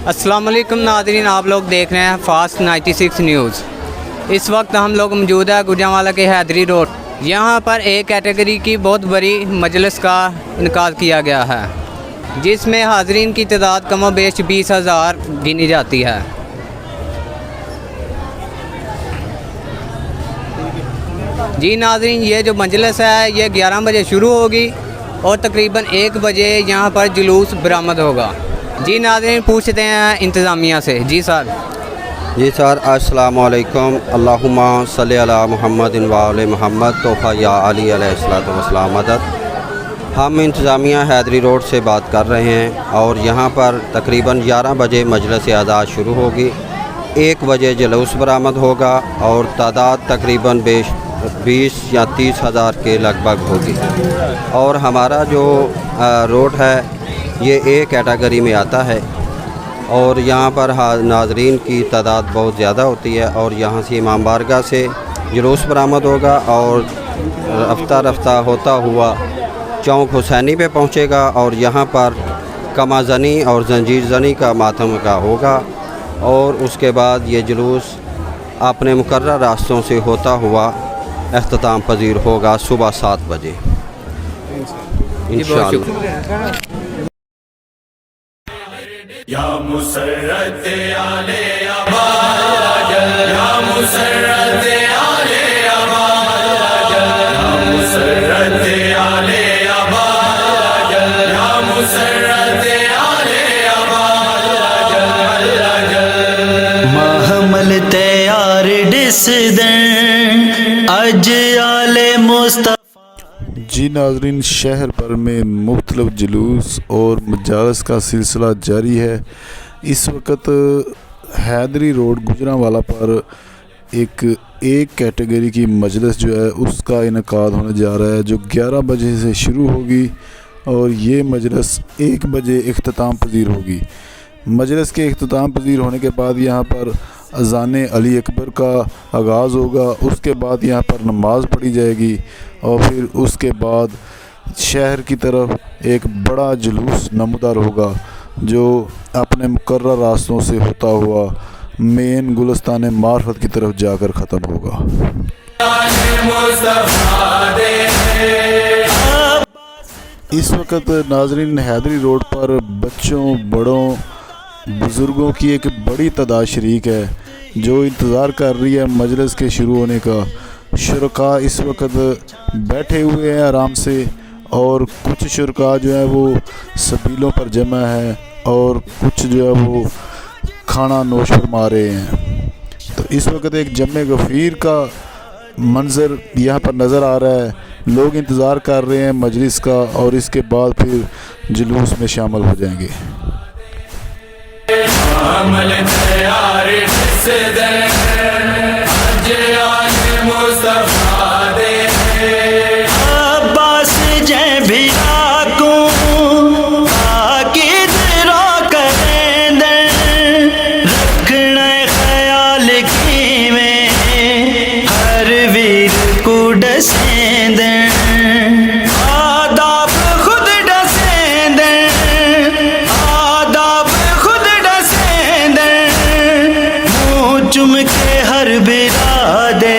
अस्सलाम वालेकुम नाज़रीन, आप लोग देख रहे हैं फास्ट 96 न्यूज़। इस वक्त हम लोग मौजूद है गुजरांवाला के हैदरी रोड। यहाँ पर एक कैटेगरी की बहुत बड़ी मजलिस का इनकाद किया गया है, जिसमें हाज़रीन की तादाद कम बेश 20,000 गिनी जाती है। जी नाज़रीन, ये जो मजलिस है ये 11 बजे शुरू होगी और तकरीबन 1 बजे यहाँ पर जुलूस बरामद होगा। जी नाज़रीन, पूछते हैं इंतज़ामिया से। जी सर। जी सर, अस्सलामु अलैकुम। अल्लाहुम्मा सल्ली अला मुहम्मदिन व आले मुहम्मद तोफ़ा या अली अलैहिस्सलातु वस्सलाम मदद। हम इंतज़ामिया हैदरी रोड से बात कर रहे हैं और यहाँ पर तकरीबन 11 बजे मजलिस आज़ाद शुरू होगी, 1 बजे जुलूस बरामद होगा और तादाद तकरीबन 20 या 30 हज़ार के लगभग होगी। और हमारा जो रोड है ये ए कैटेगरी में आता है और यहाँ पर नाज़रीन की तादाद बहुत ज़्यादा होती है। और यहाँ से इमाम बारगाह से जुलूस बरामद होगा और रफ्ता रफ्ता होता हुआ चौक हुसैनी पे पहुँचेगा और यहाँ पर कमाजनी और जंजीर जनी का मातम का होगा और उसके बाद ये जुलूस अपने मुकर्रर रास्तों से होता हुआ इख्तिताम पजीर होगा सुबह 7 बजे इंशाअल्लाह। या मुसर्रत आले अबाजल, या मुसर्रत आले अबाजल, या मुसर्रत आले अबाजल, या मुसर्रत आले अबाजल। महमल तैयार डिस दें अज आले मुस्तफा। जी नाज़रीन, शहर भर में मुख्तलिफ जुलूस और मजालस का सिलसिला जारी है। इस वक्त हैदरी रोड गुजरांवाला पर एक कैटेगरी की मजलिस जो है उसका इनकाद होने जा रहा है, जो 11 बजे से शुरू होगी और ये मजलिस 1 बजे इख्तिताम पजीर होगी। मजलिस के इख्तिताम पजीर होने के बाद यहाँ पर अज़ान अली अकबर का आगाज़ होगा, उसके बाद यहाँ पर नमाज़ पढ़ी जाएगी और फिर उसके बाद शहर की तरफ एक बड़ा जुलूस नमदार होगा जो अपने मुकर्रर रास्तों से होता हुआ मेन गुलिस्तान मार्फत की तरफ जाकर ख़त्म होगा। इस वक्त नाज़रीन हैदरी रोड पर बच्चों बड़ों बुज़ुर्गों की एक बड़ी तादाद शरीक है जो इंतज़ार कर रही है मजलिस के शुरू होने का। शुरका इस वक्त बैठे हुए हैं आराम से और कुछ शुरका जो है वो सबीलों पर जमा है और कुछ जो है वो खाना नोश फरमा रहे हैं। तो इस वक्त एक जमे गफ़ीर का मंज़र यहाँ पर नज़र आ रहा है। लोग इंतज़ार कर रहे हैं मजलिस का और इसके बाद फिर जुलूस में शामिल हो जाएंगे। अब्बास जय भिरा को आकिद रोकने दे, रखना ख्याल की में हर वीर को डसे दे, आदाब खुद डसे दे, आदाब खुद डसे दे, मुँह चुम के हर बिरा दे।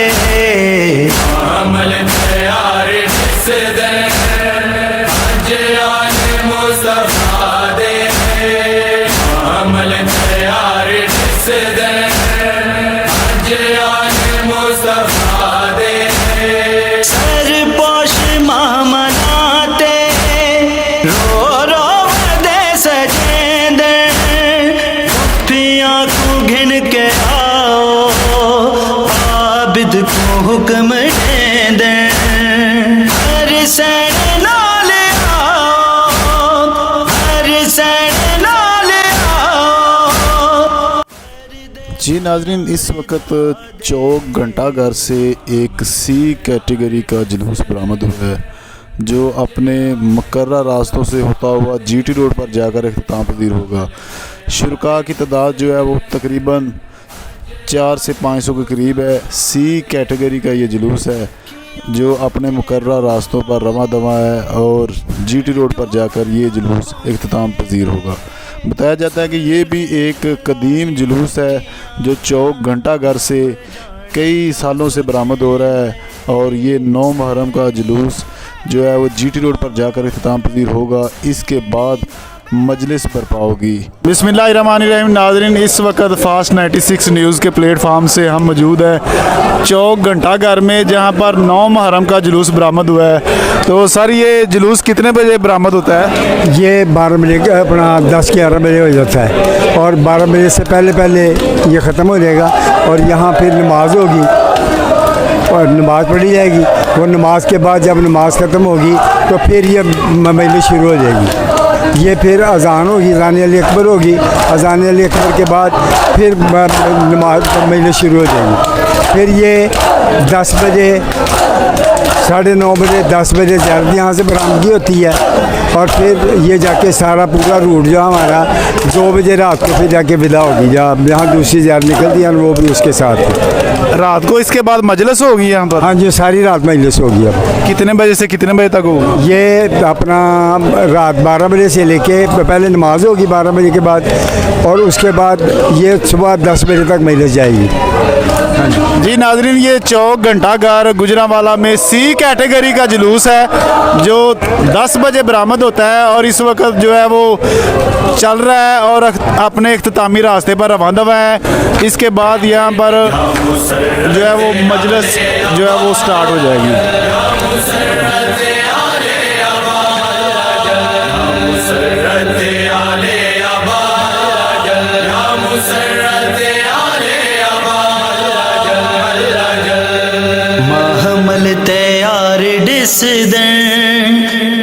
सरपोश मामलाते रो रो दे सजे दे, पिया को घिन के आओ आबिद को हुक्म दे दे, हर सैन नाल आओ, हर सैन नाल आओ। जी नाज़रीन, इस वक्त चौक घंटाघर से एक सी कैटेगरी का जुलूस बरामद हुआ है जो अपने मुकर्रर रास्तों से होता हुआ जीटी रोड पर जाकर इख्तिताम पजीर होगा। शुरका की तादाद जो है वो तकरीबन 400 से 500 के करीब है। सी कैटेगरी का ये जुलूस है जो अपने मुकर्रर रास्तों पर रवा दवा है और जीटी रोड पर जाकर ये जुलूस इख्तिताम पजीर होगा। बताया जाता है कि ये भी एक कदीम जुलूस है जो चौक घंटाघर से कई सालों से बरामद हो रहा है, और ये 9 मुहर्रम का जुलूस जो है वो जीटी रोड पर जाकर इख्तिताम पजीर होगा। इसके बाद मजलिस बरपा होगी। बिस्मिल्लाहिर्रहमानिर्रहीम। नाज़रीन, इस वक्त फास्ट 96 न्यूज़ के प्लेटफार्म से हम मौजूद है चौक घंटाघर में, जहां पर 9 मुहर्रम का जुलूस बरामद हुआ है। तो सर, ये जुलूस कितने बजे बरामद होता है? ये 12 बजे अपना 10-11 बजे हो जाता है, और 12 बजे से पहले पहले ये ख़त्म हो जाएगा, और यहाँ फिर नमाज होगी और नमाज़ पढ़ी जाएगी। वो नमाज के बाद जब नमाज ख़त्म होगी तो फिर ये मजलिस शुरू हो जाएगी। ये फिर अज़ान होगी, अज़ान अली अकबर होगी, अज़ान अली अकबर के बाद फिर नमाज मजलिस शुरू हो जाएगी। फिर ये 10 बजे 9:30 बजे 10 बजे जल्द यहाँ से बरामदगी होती है, और फिर ये जाके सारा पूरा रूट जो हमारा 2 बजे रात को फिर जाके विदा होगी। जहाँ दूसरी जार निकलती है वो भी उसके साथ है। रात को इसके बाद मजलिस होगी यहाँ पर? हाँ जी, सारी रात मजलिस होगी। अब कितने बजे से कितने बजे तक होगी? ये अपना रात 12 बजे से लेके पहले नमाज होगी 12 बजे के बाद, और उसके बाद ये सुबह 10 बजे तक मजलिस जाएगी। जी नाज़रीन, ये चौक घंटाघर गुजरांवाला में सी कैटेगरी का जुलूस है जो 10 बजे बरामद होता है, और इस वक्त जो है वो चल रहा है और अपने इख्तितामी रास्ते पर रवाना हुआ है। इसके बाद यहाँ पर जो है वो मजलिस जो है वो स्टार्ट हो जाएगी। महमल तैयार डिसदन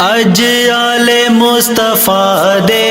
अज आले मुस्तफ़ा दे